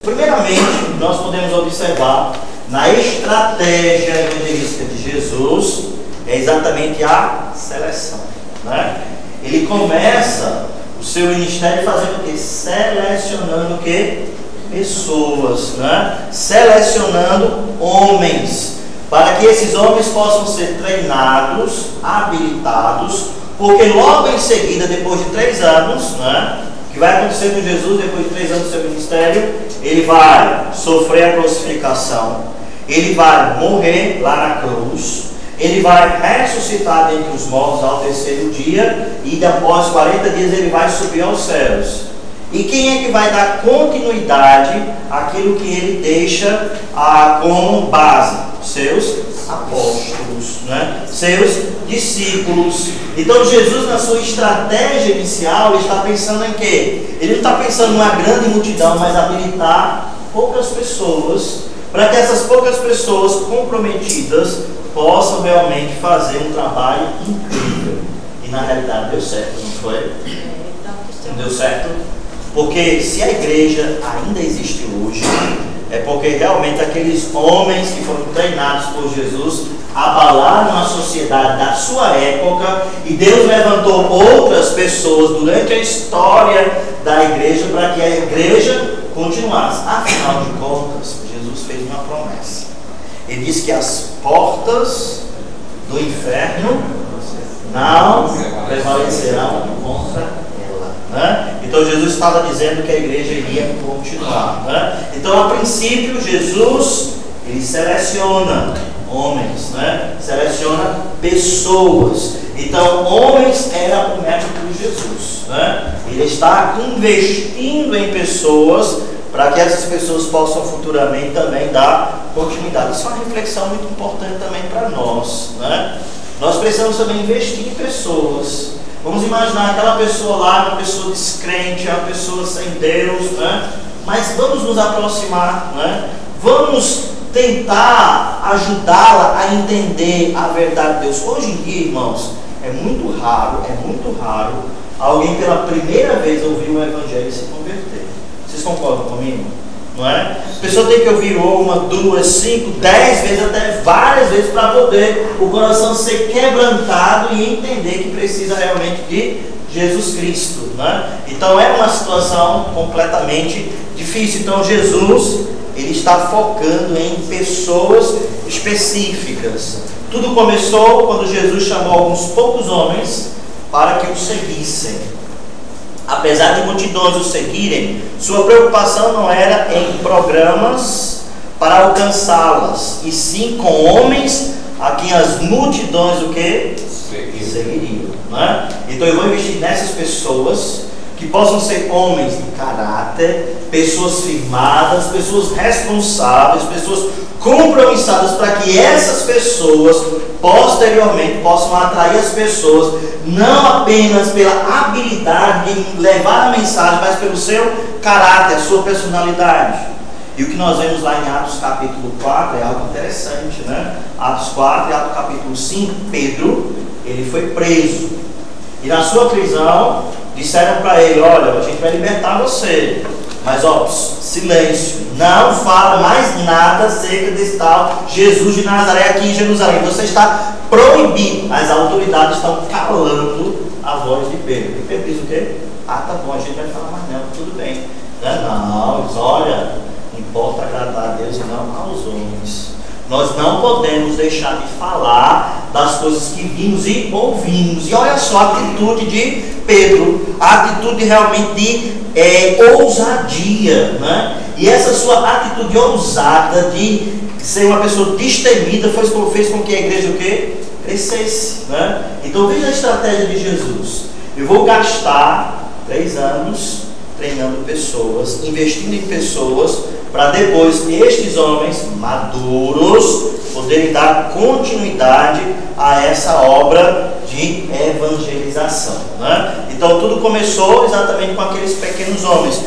Primeiramente, nós podemos observar na estratégia evangelística de Jesus é exatamente a seleção, né? Ele começa o seu ministério fazendo o quê? Selecionando o quê? Pessoas, né? Selecionando homens, para que esses homens possam ser treinados, habilitados, porque logo em seguida, depois de 3 anos, né, que vai acontecer com Jesus, depois de 3 anos do seu ministério, ele vai sofrer a crucificação, ele vai morrer lá na cruz, ele vai ressuscitar dentre os mortos ao 3º dia, e após 40 dias ele vai subir aos céus. E quem é que vai dar continuidade àquilo que ele deixa como base? Seus apóstolos, né? Seus discípulos. Então Jesus, na sua estratégia inicial, ele está pensando em quê? Ele não está pensando numa grande multidão, mas habilitar poucas pessoas, para que essas poucas pessoas comprometidas possam realmente fazer um trabalho incrível. E na realidade deu certo, não foi? Não deu certo? Porque se a igreja ainda existe hoje, é porque realmente aqueles homens que foram treinados por Jesus abalaram a sociedade da sua época, e Deus levantou outras pessoas durante a história da igreja para que a igreja continuasse. Afinal de contas, Jesus fez uma promessa. Ele disse que as portas do inferno não prevalecerão contra ela, né? Então Jesus estava dizendo que a igreja iria continuar, né? Então, a princípio, Jesus ele seleciona homens, né? Seleciona pessoas. Então, homens era o método de Jesus, né? Ele está investindo em pessoas para que essas pessoas possam futuramente também dar continuidade. Isso é uma reflexão muito importante também para nós, né? Nós precisamos também investir em pessoas. Vamos imaginar aquela pessoa lá, uma pessoa descrente, uma pessoa sem Deus, né? Mas vamos nos aproximar, né? Vamos tentar ajudá-la a entender a verdade de Deus. Hoje em dia, irmãos, é muito raro alguém pela primeira vez ouvir o Evangelho e se converter. Vocês concordam comigo? Não é? A pessoa tem que ouvir 1, 2, 5, 10 vezes, até várias vezes, para poder o coração ser quebrantado e entender que precisa realmente de Jesus Cristo, né? Então é uma situação completamente difícil. Então Jesus, ele está focando em pessoas específicas. Tudo começou quando Jesus chamou alguns poucos homens para que o seguissem. Apesar de multidões o seguirem, sua preocupação não era em programas para alcançá-las, e sim com homens a quem as multidões o quê? Seguiriam, né? Então eu vou investir nessas pessoas que possam ser homens de caráter, pessoas firmadas, pessoas responsáveis, pessoas compromissadas, para que essas pessoas posteriormente possam atrair as pessoas não apenas pela habilidade de levar a mensagem, mas pelo seu caráter, a sua personalidade. E o que nós vemos lá em Atos capítulo 4 é algo interessante, né? Atos 4 e Atos capítulo 5, Pedro, ele foi preso. E na sua prisão, disseram para ele: olha, a gente vai libertar você, mas ó, silêncio, não fala mais nada acerca desse tal Jesus de Nazaré aqui em Jerusalém. Você está proibido. As autoridades estão calando a voz de Pedro. E Pedro diz o quê? Ah, tá bom, a gente vai falar mais não, tudo bem. Não, diz, olha, importa agradar a Deus e não aos homens. Nós não podemos deixar de falar das coisas que vimos e ouvimos. E olha só a atitude de Pedro, a atitude realmente de ousadia, né? E essa sua atitude ousada de ser uma pessoa destemida fez com que a igreja o quê? Crescesse, né? Então veja a estratégia de Jesus. Eu vou gastar 3 anos treinando pessoas, investindo em pessoas, para depois estes homens maduros poderem dar continuidade a essa obra de evangelização, né? Então tudo começou exatamente com aqueles pequenos homens.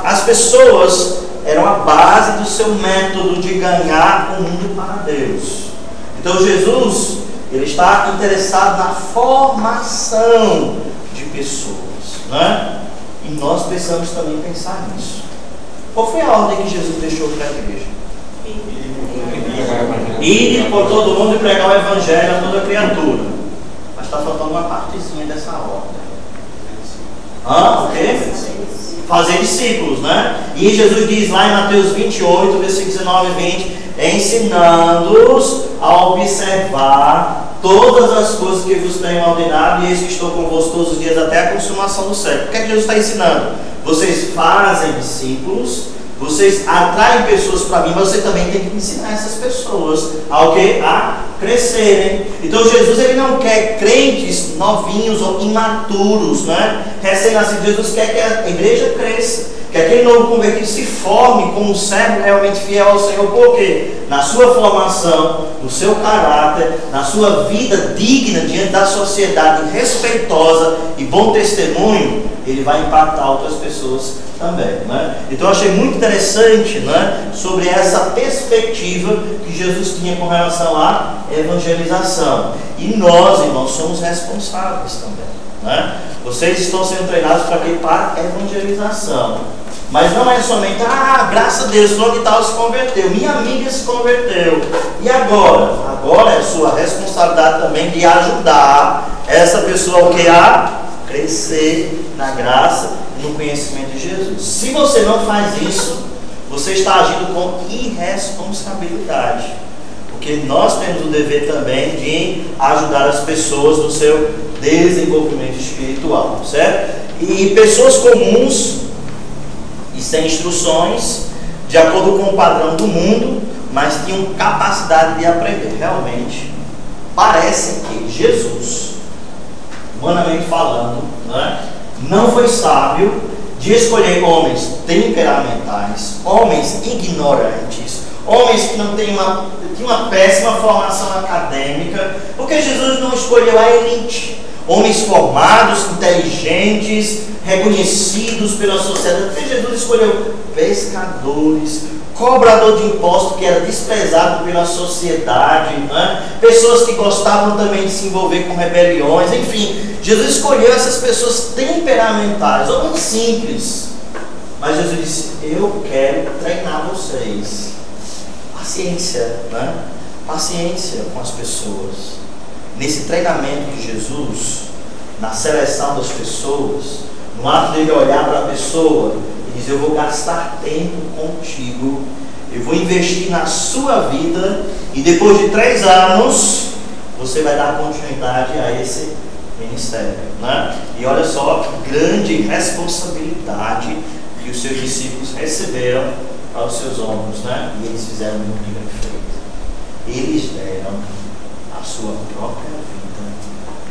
As pessoas eram a base do seu método de ganhar o mundo para Deus. Então Jesus, ele está interessado na formação de pessoas, né? E nós precisamos também pensar nisso. Qual foi a ordem que Jesus deixou para a igreja? Ir por todo mundo e pregar o evangelho a toda criatura. Mas está faltando uma partezinha dessa ordem. O quê? Fazer discípulos, né? E Jesus diz lá em Mateus 28, versículos 19 e 20, ensinando-os a observar todas as coisas que vos tenho ordenado, e eis que estou convosco todos os dias até a consumação do século. O que é que Jesus está ensinando? Vocês fazem discípulos, vocês atraem pessoas para mim, mas você também tem que ensinar essas pessoas ao quê? A crescerem. Então Jesus, ele não quer crentes novinhos ou imaturos, né? Recém-nascidos. Jesus quer que a igreja cresça, que aquele novo convertido se forme como um servo realmente fiel ao Senhor. Por quê? Na sua formação, no seu caráter, na sua vida digna diante da sociedade, respeitosa e bom testemunho, ele vai impactar outras pessoas também, né? Então eu achei muito interessante, né, sobre essa perspectiva que Jesus tinha com relação à evangelização. E nós, irmãos, somos responsáveis também, né? Vocês estão sendo treinados para quê? Para evangelização. Mas não é somente, graças a Deus, fulano de tal se converteu, minha amiga se converteu. E agora? Agora é sua responsabilidade também de ajudar essa pessoa a crescer na graça e no conhecimento de Jesus. Se você não faz isso, você está agindo com irresponsabilidade. Porque nós temos o dever também de ajudar as pessoas no seu desenvolvimento espiritual, certo? E pessoas comuns e sem instruções, de acordo com o padrão do mundo, mas tinham capacidade de aprender. Realmente, parece que Jesus, humanamente falando, né, não foi sábio de escolher homens temperamentais, homens ignorantes, homens que não têm uma péssima formação acadêmica, porque Jesus não escolheu a elite. Homens formados, inteligentes, reconhecidos pela sociedade. Porque Jesus escolheu pescadores, cobrador de impostos que era desprezado pela sociedade, né? Pessoas que gostavam também de se envolver com rebeliões, enfim. Jesus escolheu essas pessoas temperamentais, homens simples. Mas Jesus disse, eu quero treinar vocês. Paciência, né? Paciência com as pessoas. Nesse treinamento de Jesus, na seleção das pessoas, no ato dele olhar para a pessoa e dizer, eu vou gastar tempo contigo, eu vou investir na sua vida, e depois de 3 anos, você vai dar continuidade a esse ministério, né? E olha só que grande responsabilidade que os seus discípulos receberam aos seus ombros, né? E eles fizeram muito bem feito. Eles deram a sua própria vida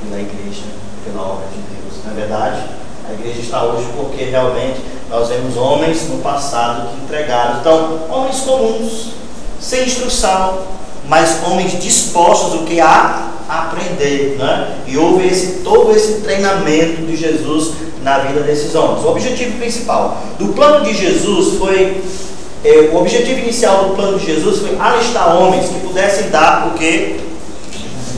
pela igreja, pela obra de Deus. Na verdade, a igreja está hoje porque realmente nós vemos homens no passado que entregaram. Então, homens comuns, sem instrução, mas homens dispostos o que a aprender, né? E houve todo esse treinamento de Jesus na vida desses homens. O objetivo principal do plano de Jesus foi, o objetivo inicial do plano de Jesus foi alistar homens que pudessem dar o que?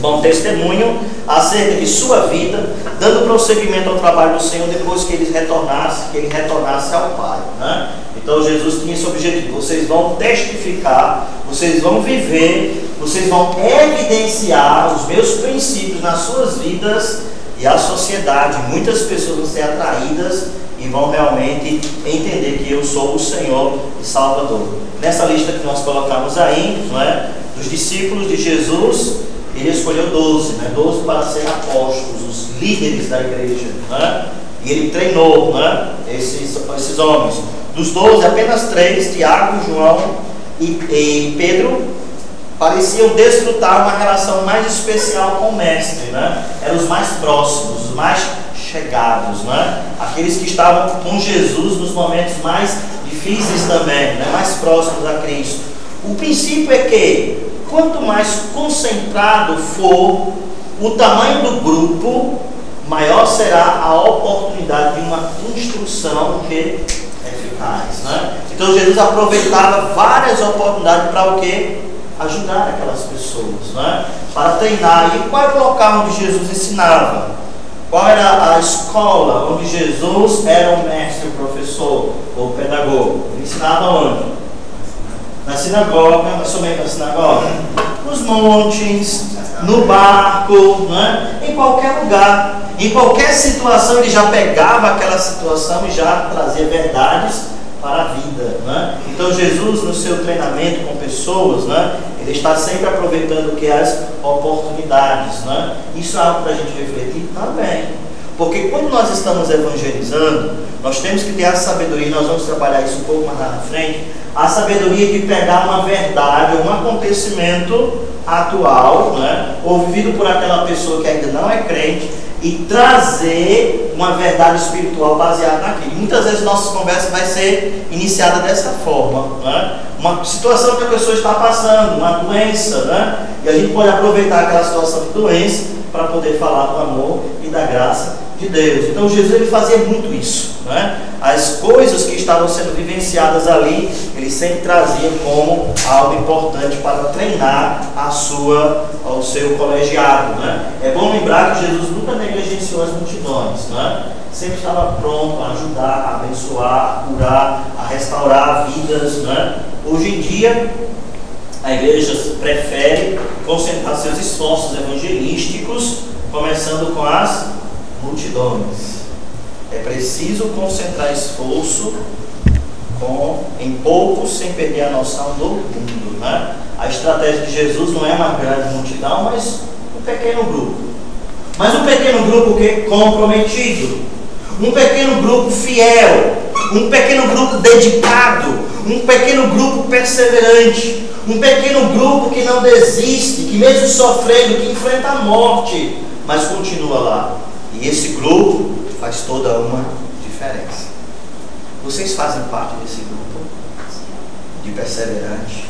Bom testemunho acerca de sua vida, dando prosseguimento ao trabalho do Senhor depois que ele retornasse ao Pai, né? Então Jesus tinha esse objetivo: vocês vão testificar, vocês vão viver, vocês vão evidenciar os meus princípios nas suas vidas, e a sociedade, muitas pessoas vão ser atraídas e vão realmente entender que eu sou o Senhor e Salvador. Nessa lista que nós colocamos aí, não é, dos discípulos de Jesus, ele escolheu 12, né? 12 para serem apóstolos, os líderes da igreja, né? E ele treinou, né, esses homens. Dos 12, apenas 3, Tiago, João e Pedro, pareciam desfrutar uma relação mais especial com o mestre, né? Eram os mais próximos, os mais chegados, né? Aqueles que estavam com Jesus nos momentos mais difíceis também, né? Mais próximos a Cristo. O princípio é que quanto mais concentrado for o tamanho do grupo, maior será a oportunidade de uma instrução que eficaz, né? Então Jesus aproveitava várias oportunidades para o quê? Ajudar aquelas pessoas, né? Para treinar. E qual era o local onde Jesus ensinava? Qual era a escola onde Jesus era o mestre, o professor, ou o pedagogo? Ele ensinava onde? Na sinagoga, mais ou menos na sinagoga, nos montes, no barco, né? Em qualquer lugar. Em qualquer situação ele já pegava aquela situação e já trazia verdades para a vida, né? Então Jesus, no seu treinamento com pessoas, né, ele está sempre aproveitando o que as oportunidades, né? Isso é algo para a gente refletir também, porque quando nós estamos evangelizando, nós temos que ter a sabedoria, nós vamos trabalhar isso um pouco mais lá na frente, a sabedoria de pegar uma verdade, um acontecimento atual, né, ou vivido por aquela pessoa que ainda não é crente, e trazer uma verdade espiritual baseada naquilo. Muitas vezes nossas conversas vai ser iniciada dessa forma, né? Uma situação que a pessoa está passando, uma doença, né? E a gente pode aproveitar aquela situação de doença para poder falar do amor e da graça de Deus. Então Jesus ele fazia muito isso, né? As coisas que estavam sendo vivenciadas ali, ele sempre trazia como algo importante para treinar o seu colegiado, né? É bom lembrar que Jesus nunca negligenciou as multidões, né? Sempre estava pronto a ajudar, a abençoar, a curar, a restaurar vidas, né? Hoje em dia a igreja prefere concentrar seus esforços evangelísticos começando com as multidões. É preciso concentrar esforço em poucos, sem perder a noção do mundo, né? A estratégia de Jesus não é uma grande multidão, mas um pequeno grupo. Mas um pequeno grupo que comprometido, um pequeno grupo fiel, um pequeno grupo dedicado, um pequeno grupo perseverante, um pequeno grupo que não desiste, que mesmo sofrendo, que enfrenta a morte, mas continua lá. E esse grupo faz toda uma diferença. Vocês fazem parte desse grupo de perseverante,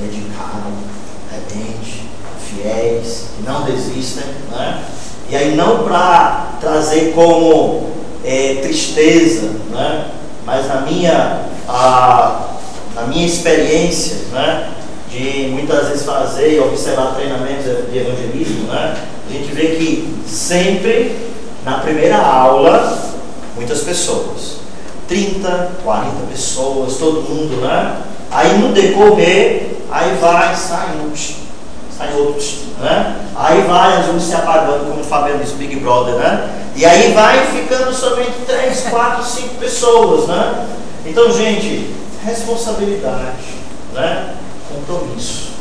dedicado, ardente, fiéis, que não desistem, né? E aí não para trazer como tristeza, né? Mas na minha experiência, né? De muitas vezes fazer e observar treinamentos de evangelismo, né? A gente vê que sempre na primeira aula, muitas pessoas, 30, 40 pessoas, todo mundo, né? Aí no decorrer, aí vai, sai outros, né? Aí vai, as luzes se apagando, como o Fabiano disse, Big Brother, né? E aí vai ficando somente 3, 4, 5 pessoas, né? Então, gente, responsabilidade, né? Compromisso.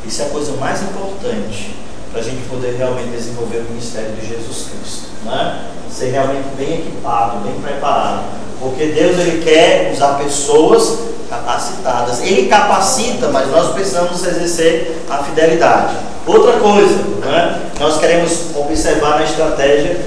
Isso é a coisa mais importante para a gente poder realmente desenvolver o ministério de Jesus Cristo, né? Ser realmente bem equipado, bem preparado, porque Deus ele quer usar pessoas capacitadas. Ele capacita, mas nós precisamos exercer a fidelidade. Outra coisa, né? Nós queremos observar na estratégia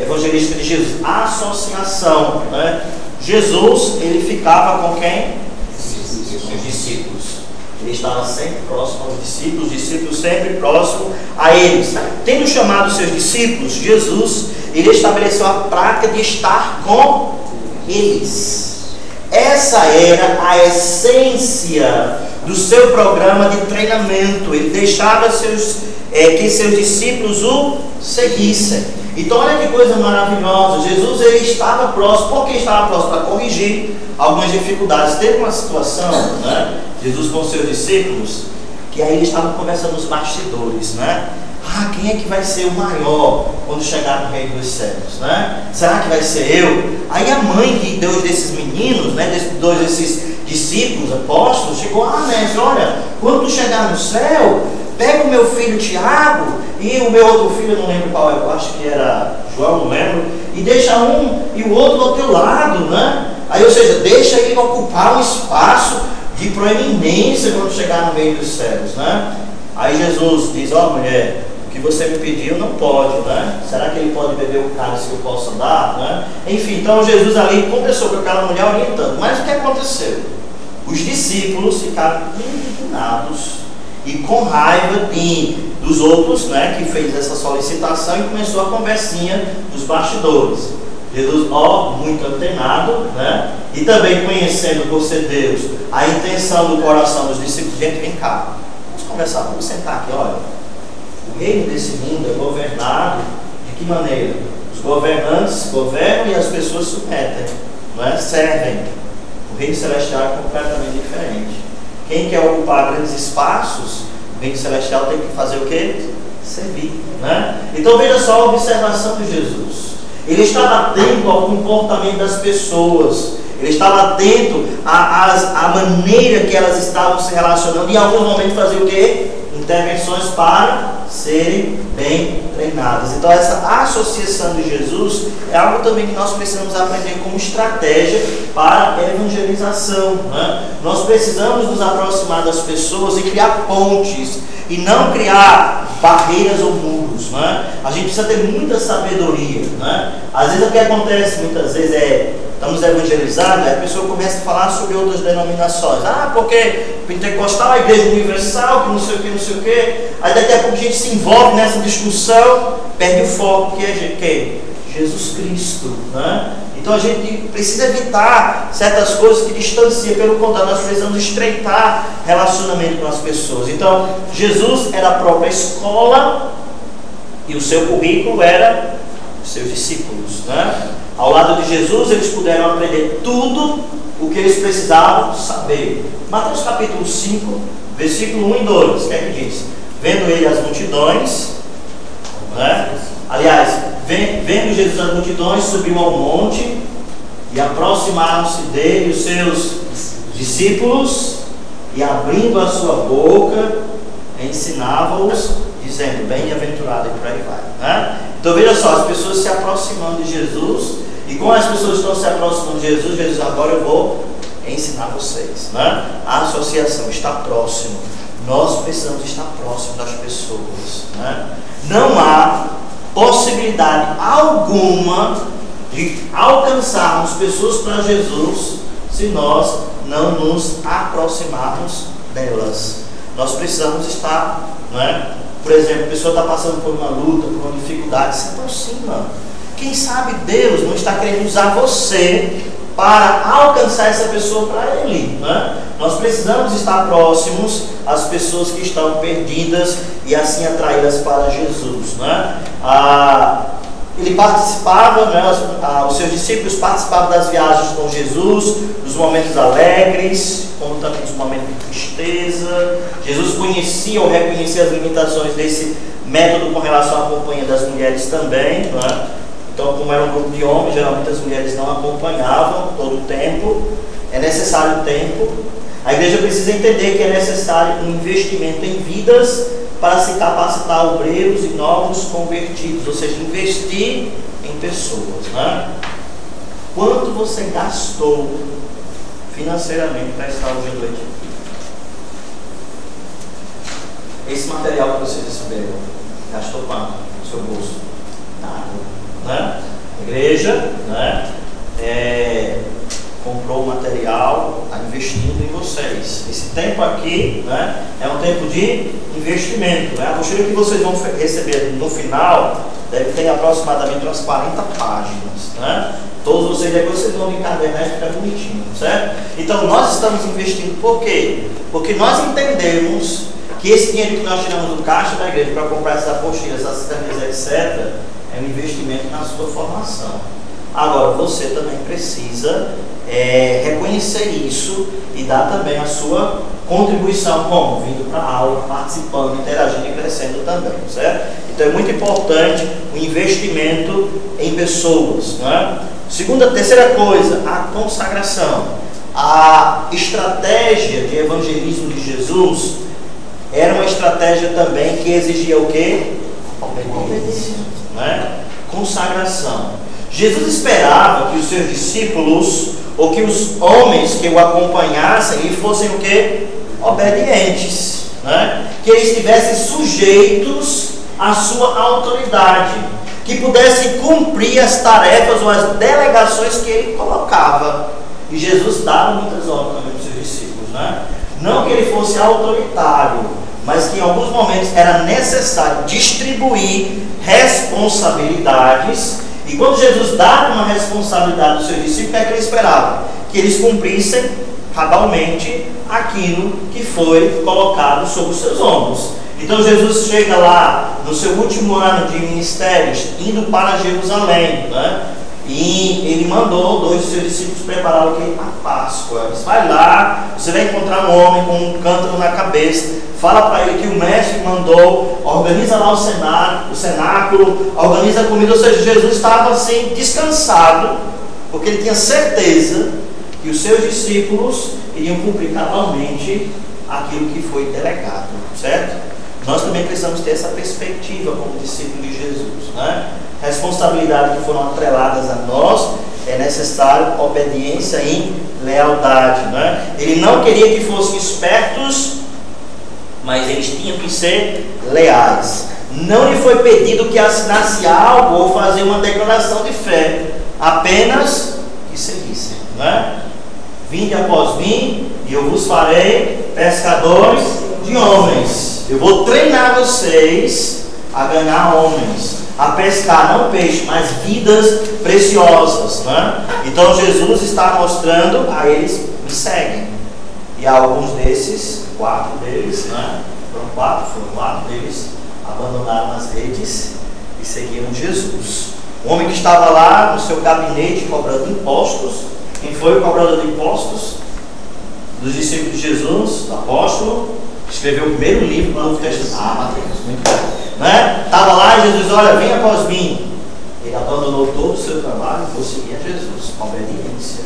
evangelística de Jesus, a associação, né? Jesus ele ficava com quem? Os discípulos. Ele estava sempre próximo aos discípulos, os discípulos sempre próximos a eles. Tendo chamado seus discípulos, Jesus, ele estabeleceu a prática de estar com eles. Essa era a essência do seu programa de treinamento. Ele deixava que seus discípulos o seguissem. Então olha que coisa maravilhosa. Jesus ele estava próximo. Por que estava próximo? Para corrigir algumas dificuldades. Teve uma situação, né? Jesus com seus discípulos, que aí eles estavam conversando nos bastidores, né? Quem é que vai ser o maior quando chegar no reino dos céus, né? Será que vai ser eu? Aí a mãe de dois desses meninos, né, desses discípulos, apóstolos, chegou, mestre, olha, quando tu chegar no céu, pega o meu filho Tiago e o meu outro filho, eu não lembro qual é, eu acho que era João, não lembro, e deixa um e o outro ao teu lado, né? Aí, ou seja, deixa ele ocupar um espaço de proeminência quando chegar no reino dos céus, né? Aí Jesus diz, mulher, o que você me pediu não pode, né? Será que ele pode beber o cálice que eu posso dar, né? Enfim, então Jesus ali conversou com aquela mulher orientando. Mas o que aconteceu? Os discípulos ficaram indignados e com raiva dos outros, né, que fez essa solicitação, e começou a conversinha dos bastidores. Jesus, muito antenado, né? E também conhecendo por ser Deus a intenção do coração dos discípulos. Gente, vem cá, vamos conversar, vamos sentar aqui, olha. O reino desse mundo é governado de que maneira? Os governantes governam e as pessoas submetem, não é? Servem. O reino celestial é completamente diferente. Quem quer ocupar grandes espaços, o reino celestial tem que fazer o quê? Servir, né? Então veja só a observação de Jesus. Ele estava atento ao comportamento das pessoas. Ele estava atento à maneira que elas estavam se relacionando e em alguns momentos fazia o quê? Intervenções para serem bem treinadas. Então essa associação de Jesus é algo também que nós precisamos aprender como estratégia para a evangelização, né? Nós precisamos nos aproximar das pessoas e criar pontes e não criar barreiras ou muros, né? A gente precisa ter muita sabedoria, né? Às vezes o que acontece muitas vezes estamos evangelizados, a pessoa começa a falar sobre outras denominações. Porque pentecostal, a igreja universal, que não sei o que, não sei o que. Aí daqui a pouco a gente se envolve nessa discussão, perde o foco, que é quem? Jesus Cristo, né? Então a gente precisa evitar certas coisas que distanciam, pelo contrário, nós precisamos estreitar relacionamento com as pessoas. Então, Jesus era a própria escola e o seu currículo era os seus discípulos, né? Ao lado de Jesus, eles puderam aprender tudo o que eles precisavam saber. Mateus capítulo 5, versículo 1 e 2, o que é que diz? Vendo ele as multidões, né? Aliás, vendo Jesus as multidões, subiu ao monte e aproximaram-se dele os seus discípulos e abrindo a sua boca, ensinava-os, dizendo, bem-aventurado, e por aí vai, né? Então veja só, as pessoas se aproximando de Jesus. E como as pessoas estão se aproximando de Jesus, Jesus, agora eu vou ensinar vocês, né? A associação está próximo. Nós precisamos estar próximo das pessoas, né? Não há possibilidade alguma de alcançarmos pessoas para Jesus se nós não nos aproximarmos delas. Nós precisamos estar, né? Por exemplo, a pessoa está passando por uma luta, por uma dificuldade, se aproxima. Quem sabe Deus não está querendo usar você para alcançar essa pessoa para Ele, né? Nós precisamos estar próximos às pessoas que estão perdidas e assim atraí-las para Jesus, né? Ele participava, né? Os seus discípulos participavam das viagens com Jesus, dos momentos alegres, como também dos momentos de tristeza. Jesus conhecia ou reconhecia as limitações desse método com relação à companhia das mulheres também, né? Então, como era um grupo de homens, geralmente as mulheres não acompanhavam todo o tempo. É necessário tempo. A igreja precisa entender que é necessário um investimento em vidas para se capacitar obreiros e novos convertidos, ou seja, investir em pessoas, né? Quanto você gastou financeiramente para estar hoje à noite? Esse material que vocês receberam, gastou quanto no seu bolso? Nada. Né? A igreja, né? Comprou o material, está investindo em vocês. Esse tempo aqui, né, é um tempo de investimento, né? A apostila que vocês vão receber no final deve ter aproximadamente umas 40 páginas, né? Todos vocês, depois vocês vão encadernar e ficar bonitinho, certo? Então nós estamos investindo, por quê? Porque nós entendemos que esse dinheiro que nós tiramos do caixa da igreja para comprar essas apostilas, essas camisas, etc., é um investimento na sua formação. Agora, você também precisa reconhecer isso e dar também a sua contribuição, como? Vindo para a aula, participando, interagindo e crescendo também, certo? Então é muito importante o investimento em pessoas, né? Terceira coisa, a consagração. A estratégia de evangelismo de Jesus era uma estratégia também que exigia o quê? Obediência, né? Consagração. Jesus esperava que os seus discípulos, ou que os homens que o acompanhassem, e fossem o quê? Obedientes, né? Que eles estivessem sujeitos à sua autoridade, que pudessem cumprir as tarefas ou as delegações que ele colocava. E Jesus dava muitas ordens também para os seus discípulos, né? Não que ele fosse autoritário, mas que em alguns momentos era necessário distribuir responsabilidades. E quando Jesus dava uma responsabilidade aos seus discípulos, o que é que ele esperava? Que eles cumprissem cabalmente aquilo que foi colocado sobre os seus ombros. Então Jesus chega lá no seu último ano de ministério, indo para Jerusalém, né? E ele mandou 2 dos seus discípulos preparar o que? A Páscoa. Ele disse, vai lá, você vai encontrar um homem com um cântaro na cabeça, fala para ele que o mestre mandou, organiza lá o cenáculo, organiza a comida. Ou seja, Jesus estava assim, descansado, porque ele tinha certeza que os seus discípulos iriam cumprir cabalmente aquilo que foi delegado, certo? Nós também precisamos ter essa perspectiva como discípulo de Jesus, né? Responsabilidades que foram atreladas a nós, é necessário obediência e lealdade, né? Ele não queria que fossem espertos, mas eles tinham que ser leais. Não lhe foi pedido que assinasse algo ou fazer uma declaração de fé, apenas que seguissem, né? Vinde após mim e eu vos farei pescadores de homens. Eu vou treinar vocês a ganhar homens, a pescar não peixe, mas vidas preciosas, né? Então Jesus está mostrando a eles, me seguem. E alguns desses, 4 deles, né? Foram 4 deles abandonaram as redes e seguiram Jesus. O homem que estava lá no seu gabinete cobrando impostos. Quem foi o cobrador de impostos? Dos discípulos de Jesus, o apóstolo. Escreveu o primeiro livro do Novo Testamento. Mateus, muito bom, né? Estava lá e Jesus, olha, vem após mim. Ele abandonou todo o seu trabalho e foi seguir a Jesus. Obediência.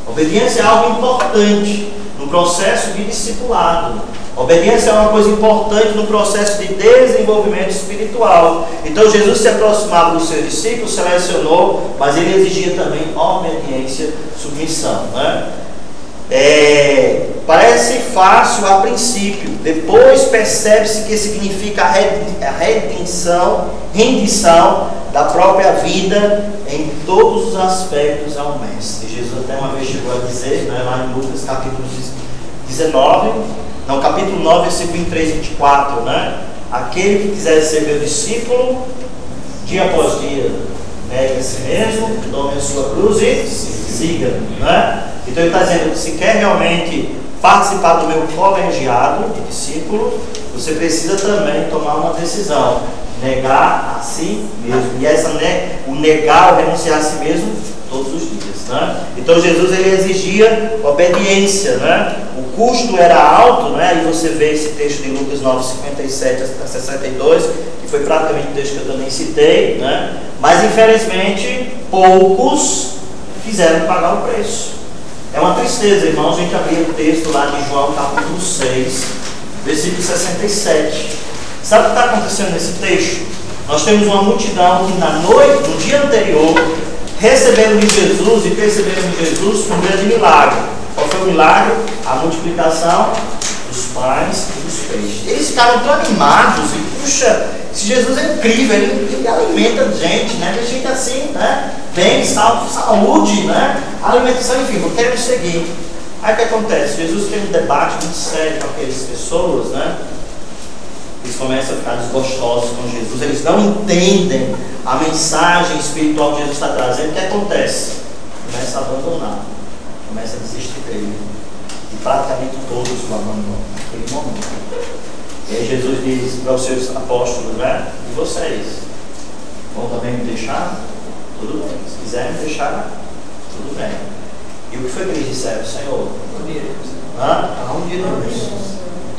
Obediência é algo importante no processo de discipulado. Obediência é uma coisa importante no processo de desenvolvimento espiritual. Então Jesus se aproximava dos seus discípulos, selecionou, mas ele exigia também obediência, submissão, né? Parece fácil a princípio, depois percebe-se que significa a rendição da própria vida em todos os aspectos ao Mestre. Jesus até uma vez chegou a dizer, né, lá em Lucas capítulo 9, versículo 23 e 24, né? Aquele que quiser ser meu discípulo, dia após dia, negue a si mesmo, tome a sua cruz e siga, né? Então ele está dizendo que se quer realmente participar do meu colegiado de discípulo, você precisa também tomar uma decisão, negar a si mesmo. E o negar, o renunciar a si mesmo, todos os dias, né? Então Jesus ele exigia obediência, né? O custo era alto, né? E você vê esse texto de Lucas 9, 57 a 62, que foi praticamente o texto que eu também citei, né? Mas infelizmente poucos quiseram pagar o preço. É uma tristeza, irmãos, a gente abrir o texto lá de João capítulo 6, versículo 67. Sabe o que está acontecendo nesse texto? Nós temos uma multidão que na noite, no dia anterior, receberam de Jesus e perceberam de Jesus um grande milagre. Qual foi o milagre? A multiplicação dos pães e dos peixes. Eles ficaram tão animados e, puxa, esse Jesus é incrível, ele alimenta gente, né? Tem gente assim, né? Bem, saúde, né? Alimentação, enfim, eu quero seguir. Aí o que acontece? Jesus tem um debate muito sério com aquelas pessoas, né? Eles começam a ficar desgostosos com Jesus, eles não entendem a mensagem espiritual que Jesus está trazendo. O que acontece? Começa a abandonar, começa a desistir dele. E praticamente todos o abandonam naquele momento. E aí Jesus diz para os seus apóstolos, né? E vocês? Vão também me deixar? Tudo bem. Se quiserem me deixar, tudo bem. E o que foi que eles disseram? Senhor, aonde iremos?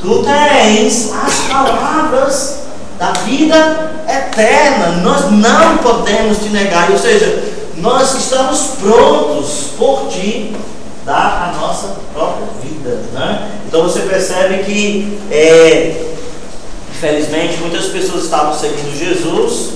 Tu tens as palavras da vida eterna. Nós não podemos te negar. Ou seja, nós estamos prontos por ti dar a nossa própria vida, né? Então você percebe que infelizmente muitas pessoas estavam seguindo Jesus,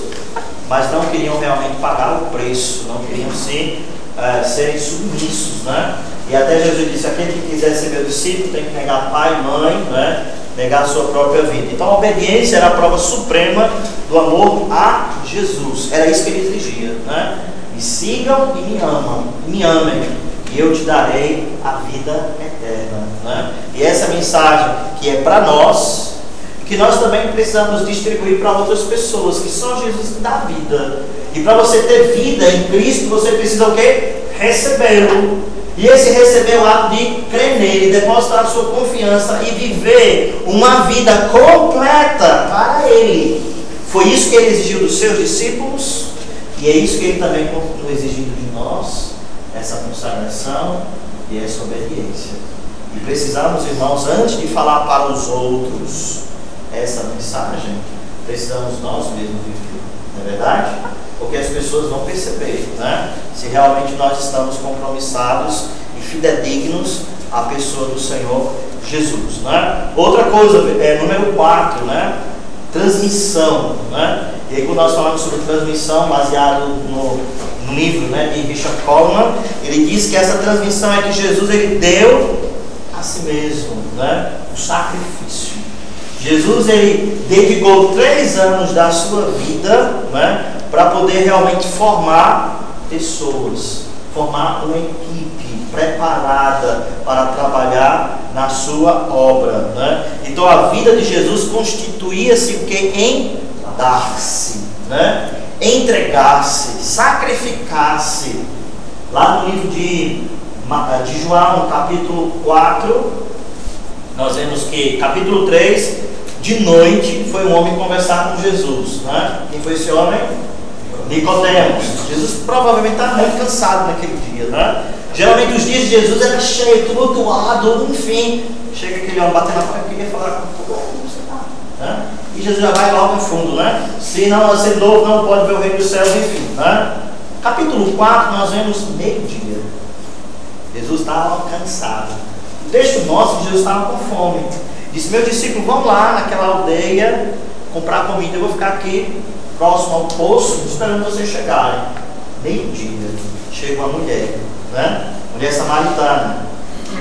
mas não queriam realmente pagar o preço, não queriam serem submissos, né? E até Jesus disse, aquele que quiser ser meu discípulo tem que negar pai e mãe, né? Negar a sua própria vida. Então a obediência era a prova suprema do amor a Jesus. Era isso que ele exigia, né? Me sigam e me amem, e eu te darei a vida eterna, né? E essa mensagem que é para nós, que nós também precisamos distribuir para outras pessoas, que só Jesus dá vida. E para você ter vida em Cristo, você precisa o quê? Recebê-lo. E esse receber o ato de crer nele, depositar a sua confiança e viver uma vida completa para ele. Foi isso que ele exigiu dos seus discípulos, e é isso que ele também continua exigindo de nós, essa consagração e essa obediência. E precisamos, irmãos, antes de falar para os outros essa mensagem, precisamos nós mesmos viver, não é verdade? Porque as pessoas vão perceber, né? Se realmente nós estamos compromissados e fidedignos à pessoa do Senhor Jesus, né? Outra coisa, número 4, né? Transmissão, né? E aí, quando nós falamos sobre transmissão, baseado no livro, né, de Richard Coleman, ele diz que essa transmissão é que Jesus ele deu a si mesmo, né? O sacrifício. Jesus ele dedicou 3 anos da sua vida, né, para poder realmente formar pessoas, formar uma equipe preparada para trabalhar na sua obra, né? Então a vida de Jesus constituía-se o que? Em dar-se, né? Entregar-se, sacrificar-se. Lá no livro de João, capítulo 4, nós vemos que, capítulo 3, de noite, foi um homem conversar com Jesus, né? Quem foi esse homem? Nicodemos. Jesus provavelmente estava muito cansado naquele dia, né? Geralmente os dias de Jesus era cheio, tumultuado, enfim. Chega aquele homem batendo na porta, queria falar com como você está, né? E Jesus já vai logo no fundo, né? Se não nascer novo, não pode ver o reino dos céus, enfim, né? Capítulo 4, nós vemos meio-dia. Jesus estava cansado. O texto mostra que Jesus estava com fome. Disse: meu discípulo, vão lá naquela aldeia comprar comida. Eu vou ficar aqui próximo ao poço esperando vocês chegarem. Meio-dia, chega uma mulher, né? Mulher samaritana,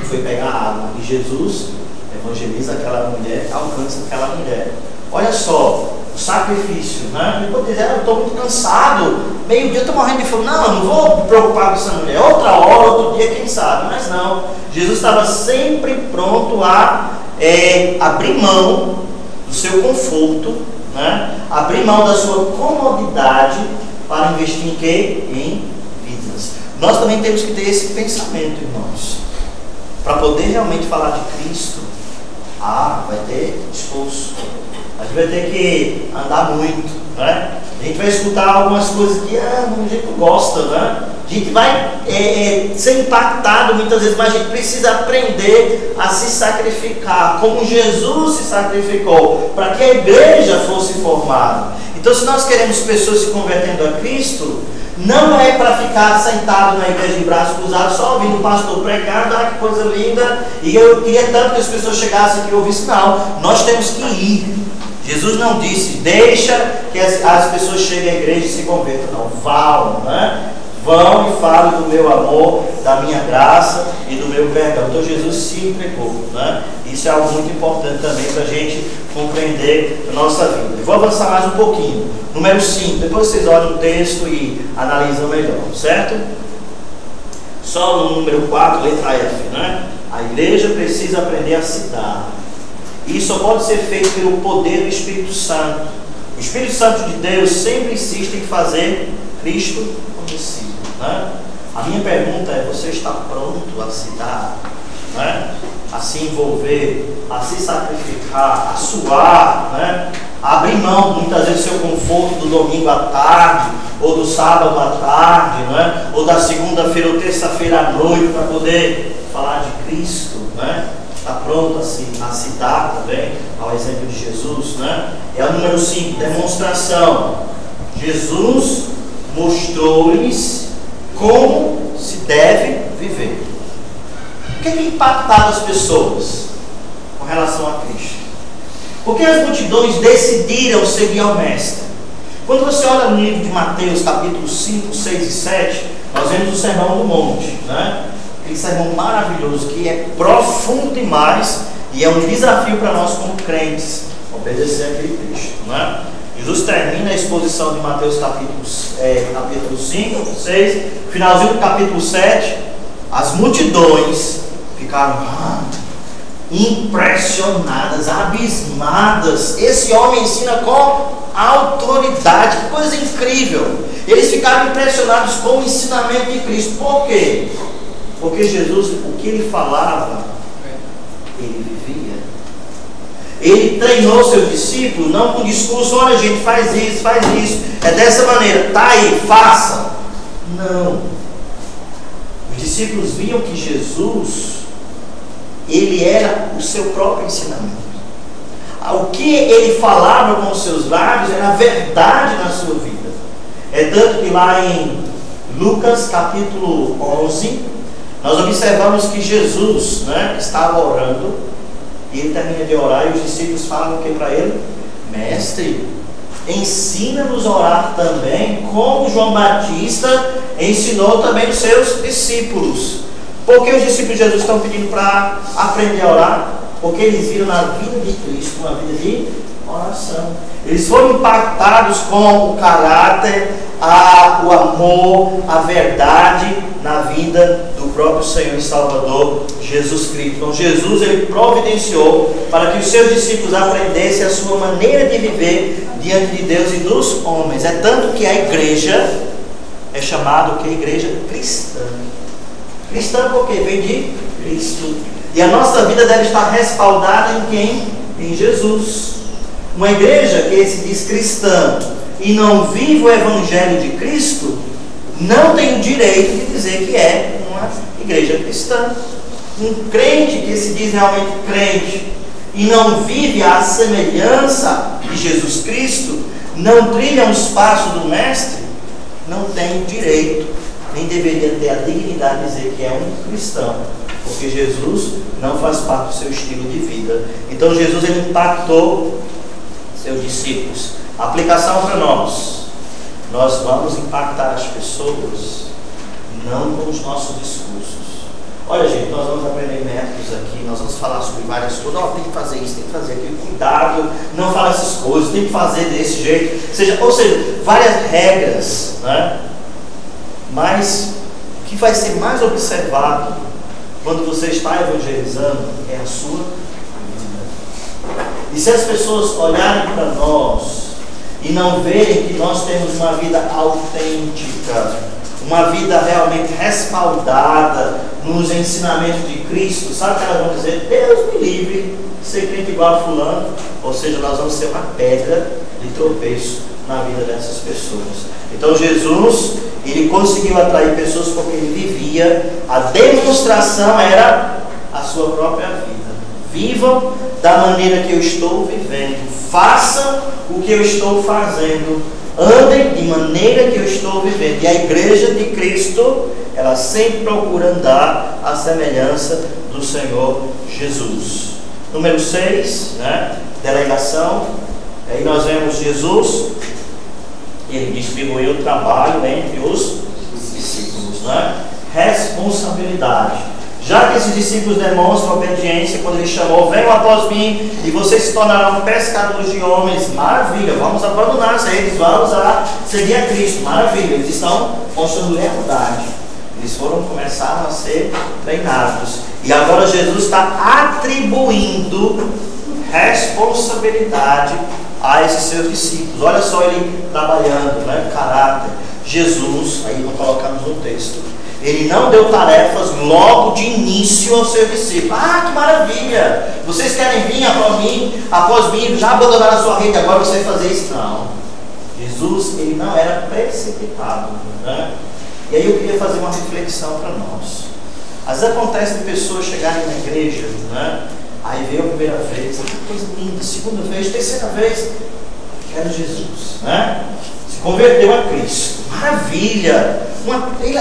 foi pegar água. E Jesus evangeliza aquela mulher, alcança aquela mulher. Olha só, o sacrifício, né? Ele pode dizer: eu estou muito cansado, meio-dia eu estou morrendo de fome. Não, eu não vou me preocupar com essa mulher. Outra hora, outro dia, quem sabe. Mas não, Jesus estava sempre pronto a abrir mão do seu conforto, né? Abrir mão da sua comodidade para investir em quê? Em vidas. Nós também temos que ter esse pensamento, irmãos, para poder realmente falar de Cristo. Vai ter esforço. A gente vai ter que andar muito, né? A gente vai escutar algumas coisas que a gente não gosta, né? A gente vai ser impactado muitas vezes, mas a gente precisa aprender a se sacrificar, como Jesus se sacrificou, para que a igreja fosse formada. Então, se nós queremos pessoas se convertendo a Cristo, não é para ficar sentado na igreja de braços cruzados, só ouvindo o pastor pregando, que coisa linda, e eu queria tanto que as pessoas chegassem aqui e ouvissem. Não, nós temos que ir. Jesus não disse: deixa que as pessoas cheguem à igreja e se convertam. Não, vão, né? Vão e falem do meu amor, da minha graça e do meu perdão. Então Jesus se entregou, né? Isso é algo muito importante também para a gente compreender a nossa vida. Eu vou avançar mais um pouquinho. Número 5, depois vocês olham o texto e analisam melhor, certo? Só no número 4, letra F, né? A igreja precisa aprender a se dar. E isso só pode ser feito pelo poder do Espírito Santo. O Espírito Santo de Deus sempre insiste em fazer Cristo conhecido, né? A minha pergunta é: você está pronto a se dar, né? A se envolver, a se sacrificar, a suar, né? A abrir mão muitas vezes do seu conforto do domingo à tarde, ou do sábado à tarde, né? Ou da segunda-feira ou terça-feira à noite, para poder falar de Cristo, né? Está pronto a se dar também ao exemplo de Jesus, né? É o número 5, demonstração. Jesus mostrou-lhes como se deve viver. O que é impactado as pessoas com relação a Cristo? Porque as multidões decidiram seguir ao Mestre. Quando você olha no livro de Mateus, capítulos 5, 6 e 7, nós vemos o Sermão do Monte, né? Aquele sermão maravilhoso que é profundo demais e é um desafio para nós como crentes obedecer aquele Cristo, né? Jesus termina a exposição de Mateus capítulo 5, 6, finalzinho do capítulo 7, as multidões ficaram impressionadas, abismadas. Esse homem ensina com autoridade, que coisa incrível. Eles ficaram impressionados com o ensinamento de Cristo. Por quê? Porque Jesus, o que ele falava, ele vivia. Ele treinou seus discípulos, não com discurso, olha gente, faz isso, é dessa maneira, tá aí, faça. Não. Os discípulos viam que Jesus, ele era o seu próprio ensinamento. O que ele falava com os seus lábios era a verdade na sua vida. É tanto que lá em Lucas capítulo 11, nós observamos que Jesus, estava orando, e ele termina de orar, e os discípulos falam o que para ele? Mestre, ensina-nos a orar também, como João Batista ensinou também os seus discípulos. Por que os discípulos de Jesus estão pedindo para aprender a orar? Porque eles viram na vida de Cristo uma vida de oração. Eles foram impactados com o caráter, o amor, a verdade na vida do próprio Senhor e Salvador Jesus Cristo. Então Jesus, ele providenciou para que os seus discípulos aprendessem a sua maneira de viver diante de Deus e dos homens. É tanto que a igreja é chamada o que? Igreja cristã. Cristã porque vem de Cristo. E a nossa vida deve estar respaldada em quem? Em Jesus. Uma igreja que se diz cristã e não vive o evangelho de Cristo, não tem o direito de dizer que é uma igreja cristã. Um crente que se diz realmente crente e não vive a semelhança de Jesus Cristo, não trilha os passos do Mestre, não tem o direito, nem deveria ter a dignidade de dizer que é um cristão, porque Jesus não faz parte do seu estilo de vida. Então Jesus, ele impactou seus discípulos. A aplicação para nós vamos impactar as pessoas não com os nossos discursos. Olha gente, nós vamos aprender métodos aqui, nós vamos falar sobre várias coisas. Tem que fazer isso, tem que fazer aquilo, cuidado, não fala essas coisas, tem que fazer desse jeito, ou seja, várias regras, Mas o que vai ser mais observado quando você está evangelizando é a sua vida. E se as pessoas olharem para nós e não verem que nós temos uma vida autêntica, uma vida realmente respaldada nos ensinamentos de Cristo, sabe o que elas vão dizer? Deus me livre de ser crente igual a fulano. Ou seja, nós vamos ser uma pedra de tropeço na vida dessas pessoas. Então Jesus, ele conseguiu atrair pessoas porque ele vivia, a demonstração era a sua própria vida. Vivam da maneira que eu estou vivendo, façam o que eu estou fazendo, andem de maneira que eu estou vivendo. E a igreja de Cristo, ela sempre procura andar à semelhança do Senhor Jesus. Número 6, delegação. Aí nós vemos Jesus, ele distribuiu o trabalho entre os discípulos, Responsabilidade. Já que esses discípulos demonstram obediência quando ele chamou, venham após mim e vocês se tornarão pescadores de homens, maravilha, vamos abandonar as redes, vamos a seguir a Cristo, maravilha, eles estão mostrando lealdade, eles começaram a ser treinados, e agora Jesus está atribuindo responsabilidade a esses seus discípulos. Olha só ele trabalhando, caráter. Jesus, aí nós colocamos no texto, ele não deu tarefas logo de início aos seus discípulos. Que maravilha! Vocês querem vir após mim, já abandonaram a sua rede, agora vocês fazer isso? Não. Jesus, ele não era precipitado. E aí eu queria fazer uma reflexão para nós. Às vezes acontece de pessoas chegarem na igreja, aí veio a primeira vez, que coisa linda, segunda vez, terceira vez, quero Jesus, se converteu a Cristo, maravilha,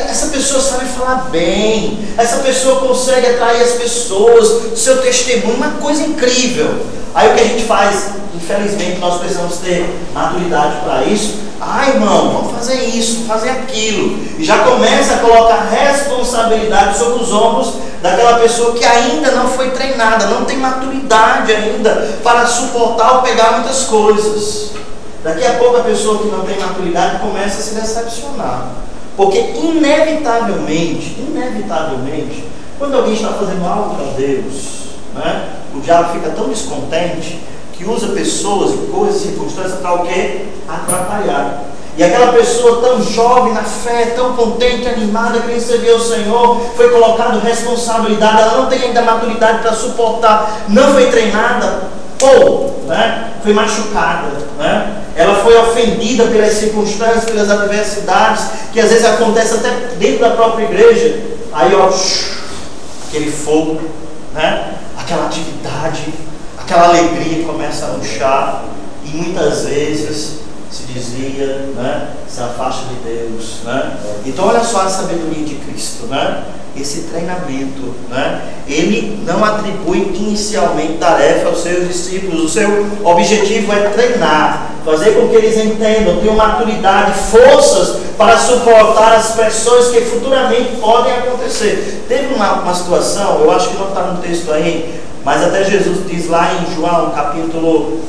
essa pessoa sabe falar bem, essa pessoa consegue atrair as pessoas, seu testemunho, uma coisa incrível. Aí o que a gente faz? Infelizmente nós precisamos ter maturidade para isso. Irmão, vamos fazer isso, fazer aquilo, e já começa a colocar responsabilidade sobre os ombros daquela pessoa que ainda não foi treinada, não tem maturidade ainda para suportar ou pegar muitas coisas. Daqui a pouco a pessoa que não tem maturidade começa a se decepcionar, porque inevitavelmente, quando alguém está fazendo algo para Deus, o diabo fica tão descontente que usa pessoas, coisas, circunstâncias para o quê? Atrapalhar. E aquela pessoa tão jovem na fé, tão contente, animada, querendo servir ao Senhor, foi colocado responsabilidade, ela não tem ainda maturidade para suportar, não foi treinada, ou foi machucada, ela foi ofendida pelas circunstâncias, pelas adversidades, que às vezes acontece até dentro da própria igreja. Aí aquele fogo, aquela atividade, aquela alegria começa a murchar, e muitas vezes se desvia, se afasta de Deus, Então olha só a sabedoria de Cristo, esse treinamento, ele não atribui inicialmente tarefa aos seus discípulos. O seu objetivo é treinar, fazer com que eles entendam, tenham maturidade, forças para suportar as pressões que futuramente podem acontecer. Teve uma situação, eu acho que não está no texto aí, mas até Jesus diz lá em João capítulo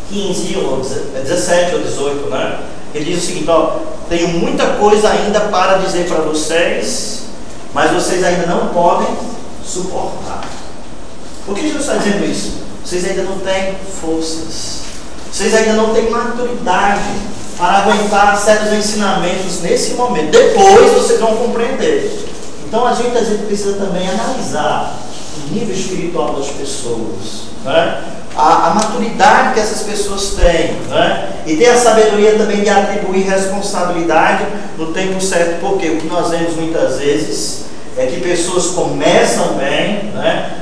15, ou 17 ou 18, ele diz o seguinte: tenho muita coisa ainda para dizer para vocês, mas vocês ainda não podem suportar. Por que Jesus está dizendo isso? Vocês ainda não têm forças, vocês ainda não têm maturidade para aguentar certos ensinamentos nesse momento. Depois vocês vão compreender. Então a gente às vezes precisa também analisar o nível espiritual das pessoas, a maturidade que essas pessoas têm, e ter a sabedoria também de atribuir responsabilidade no tempo certo, porque o que nós vemos muitas vezes é que pessoas começam bem,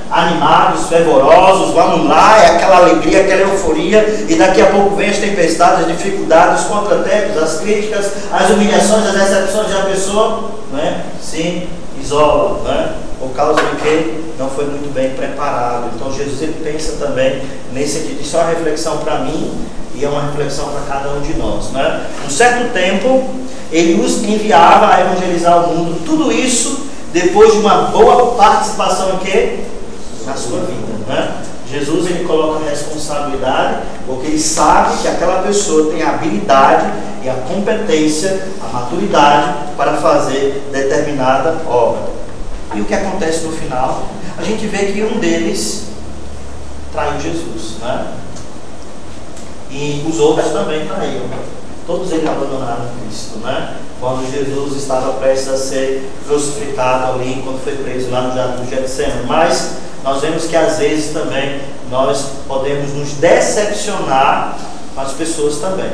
animados, fervorosos, vamos lá, é aquela alegria, aquela euforia, e daqui a pouco vem as tempestades, as dificuldades, os contratempos, as críticas, as humilhações, as decepções, e a pessoa se isola, por causa de que não foi muito bem preparado. Então Jesus ele pensa também nesse sentido. Isso é uma reflexão para mim e é uma reflexão para cada um de nós. Um certo tempo ele os enviava a evangelizar o mundo. Tudo isso depois de uma boa participação em quê? Na sua vida. Jesus ele coloca a responsabilidade, porque ele sabe que aquela pessoa tem a habilidade e a competência, a maturidade para fazer determinada obra. E o que acontece no final? A gente vê que um deles traiu Jesus, e os outros também traíram. Todos eles abandonaram Cristo, quando Jesus estava prestes a ser crucificado ali, quando foi preso lá no jardim do Getsemane. Mas nós vemos que às vezes também nós podemos nos decepcionar com as pessoas também,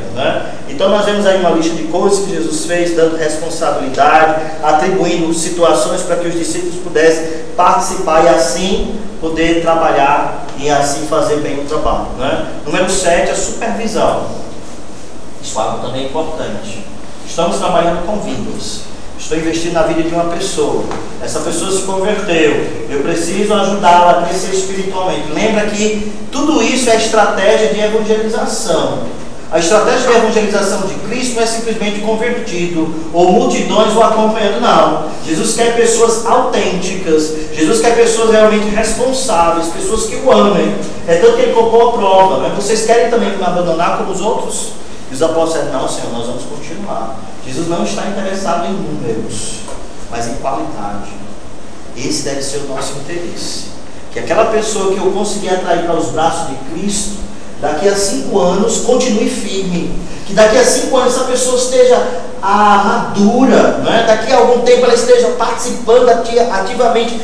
Então nós vemos aí uma lista de coisas que Jesus fez, dando responsabilidade, atribuindo situações para que os discípulos pudessem participar e assim poder trabalhar e assim fazer bem o trabalho, Número 7, a supervisão. Isso é algo também importante. Estamos trabalhando com vidas. Estou investindo na vida de uma pessoa. Essa pessoa se converteu. Eu preciso ajudá-la a crescer espiritualmente. Lembra que tudo isso é estratégia de evangelização. A estratégia de evangelização de Cristo não é simplesmente convertido ou multidões o acompanhando, não. Jesus quer pessoas autênticas. Jesus quer pessoas realmente responsáveis, pessoas que o amem. É tanto que ele colocou a prova. Mas vocês querem também me abandonar como os outros? E os apóstolos disseram: não, Senhor, nós vamos continuar. Jesus não está interessado em números, mas em qualidade. Esse deve ser o nosso interesse. Que aquela pessoa que eu conseguir atrair para os braços de Cristo, daqui a 5 anos continue firme. Que daqui a 5 anos essa pessoa esteja madura, daqui a algum tempo ela esteja participando ativamente.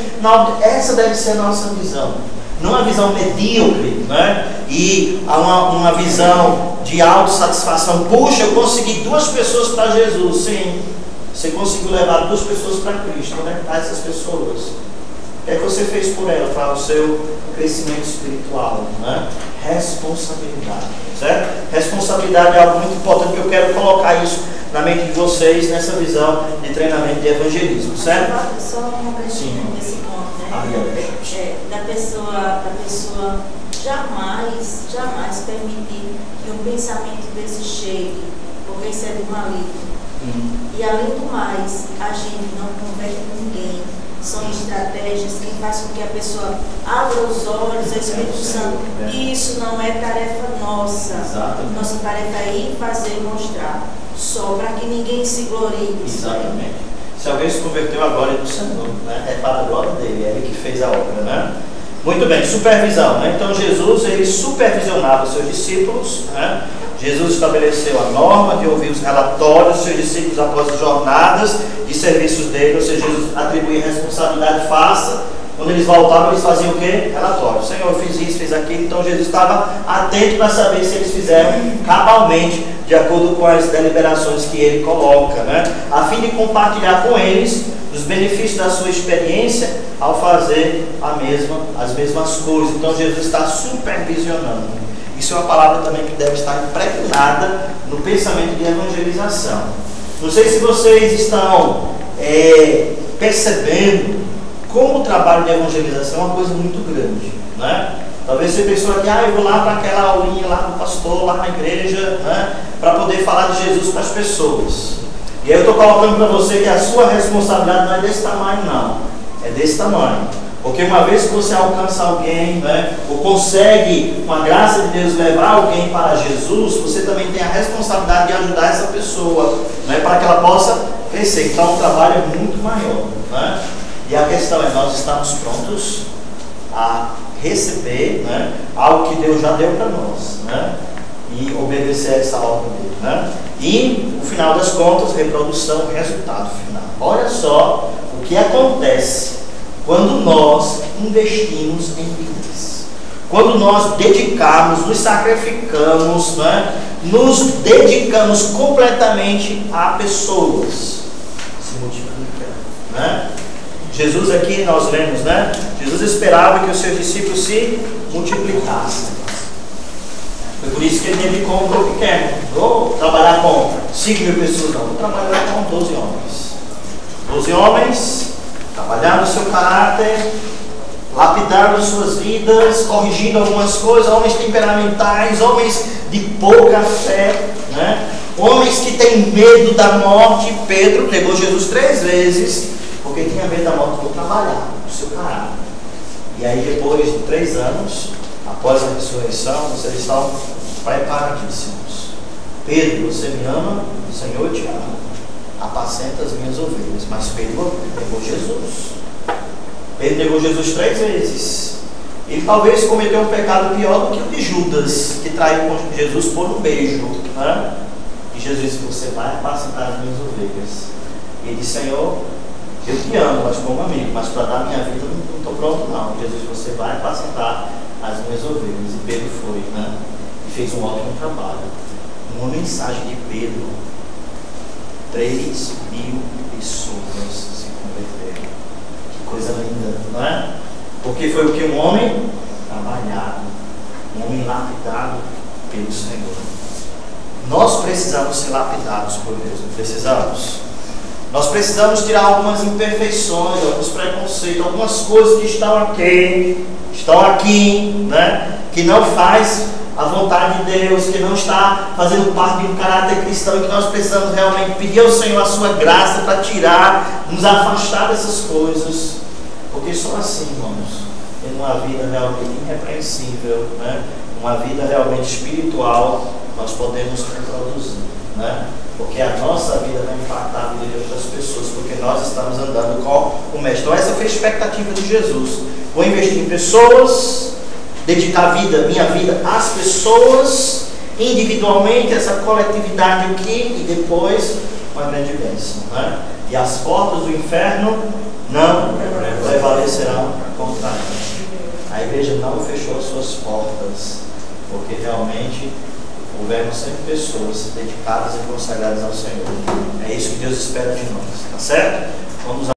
Essa deve ser a nossa visão. Não uma visão medíocre, e uma visão de autossatisfação. Puxa, eu consegui 2 pessoas para Jesus. Sim, você conseguiu levar 2 pessoas para Cristo. Onde é que estão essas pessoas? O que é que você fez por ela para o seu crescimento espiritual? Responsabilidade, certo? Responsabilidade é algo muito importante, que eu quero colocar isso na mente de vocês nessa visão de treinamento de evangelismo, certo? Só uma pergunta nesse ponto, da pessoa jamais permitir que um pensamento desse chegue, porque isso é do maligno. E além do mais, a gente não converte ninguém. São estratégias que fazem com que a pessoa abra os olhos ao Espírito Santo. Isso não é tarefa nossa. Exatamente. Nossa tarefa é ir fazer e mostrar. Só para que ninguém se glorie. Exatamente. Se alguém se converteu agora é do Senhor, é para a glória dele, é ele que fez a obra, Muito bem, supervisão, Então Jesus ele supervisionava os seus discípulos, Jesus estabeleceu a norma de ouvir os relatórios dos seus discípulos após as jornadas de serviços dele, ou seja, Jesus atribuía responsabilidade fácil. Quando eles voltavam, eles faziam o quê? Relatório. Senhor, eu fiz isso, fiz aquilo. Então Jesus estava atento para saber se eles fizeram cabalmente, de acordo com as deliberações que ele coloca, né? A fim de compartilhar com eles os benefícios da sua experiência ao fazer as mesmas coisas. Então Jesus está supervisionando. Isso é uma palavra também que deve estar impregnada no pensamento de evangelização. Não sei se vocês estão percebendo como o trabalho de evangelização é uma coisa muito grande, né? Talvez você pensou aqui, eu vou lá para aquela aulinha lá do pastor, lá na igreja, né, para poder falar de Jesus para as pessoas. E aí eu estou colocando para você que a sua responsabilidade não é desse tamanho, não. É desse tamanho. Porque uma vez que você alcança alguém, né, ou consegue, com a graça de Deus, levar alguém para Jesus, você também tem a responsabilidade de ajudar essa pessoa, né, para que ela possa crescer. Então o trabalho é muito maior, né? E a questão é, nós estamos prontos a receber, né, algo que Deus já deu para nós, né, e obedecer a essa ordem dele, né? E, no final das contas, reprodução, resultado final. Olha só o que acontece quando nós investimos em vidas. Quando nós dedicamos, nos sacrificamos, né, nos dedicamos completamente a pessoas. Se multiplica, né? Jesus aqui, nós lemos, né? Jesus esperava que os seus discípulos se multiplicassem. Foi por isso que ele dedicou um grupo pequeno. Vou trabalhar com 5.000 pessoas, não. Vou trabalhar com 12 homens. 12 homens, trabalhando o seu caráter, lapidando suas vidas, corrigindo algumas coisas, homens temperamentais, homens de pouca fé, né? Homens que têm medo da morte. Pedro negou Jesus 3 vezes, porque tinha medo da morte. Vou trabalhar o seu caráter. E aí depois de 3 anos, após a ressurreição, vocês estão preparadíssimos. Pedro, você me ama? O Senhor te ama. Apacenta as minhas ovelhas. Mas Pedro negou Jesus. Pedro negou Jesus 3 vezes. Ele talvez cometeu um pecado pior do que o de Judas, que traiu com Jesus por um beijo, né? E Jesus disse: você vai apacentar as minhas ovelhas. E ele disse: Senhor, eu te amo, mas como amigo, mas para dar minha vida eu não estou pronto não. Jesus, você vai apacentar as minhas ovelhas. E Pedro foi, né? E fez um ótimo trabalho. Uma mensagem de Pedro, 3.000 pessoas se converteram. Que coisa linda, não é? Porque foi o que? Um homem trabalhado, um homem lapidado pelo Senhor. Nós precisamos ser lapidados por Deus, não precisamos? Nós precisamos tirar algumas imperfeições, alguns preconceitos, algumas coisas que estão aqui, né? Que não faz a vontade de Deus, que não está fazendo parte de um caráter cristão, e que nós precisamos realmente pedir ao Senhor a sua graça para tirar, nos afastar dessas coisas, porque só assim, irmãos, em uma vida realmente irrepreensível, né? Uma vida realmente espiritual, nós podemos reproduzir, né? Porque a nossa vida vai impactar a vida de outras pessoas, porque nós estamos andando com o Mestre. Então essa foi a expectativa de Jesus. Vou investir em pessoas, dedicar a vida, minha vida às pessoas, individualmente, essa coletividade aqui, e depois uma grande bênção, né? E as portas do inferno não prevalecerão contra ela. A igreja não fechou as suas portas, porque realmente houveram sempre pessoas dedicadas e consagradas ao Senhor. É isso que Deus espera de nós, tá certo? Vamos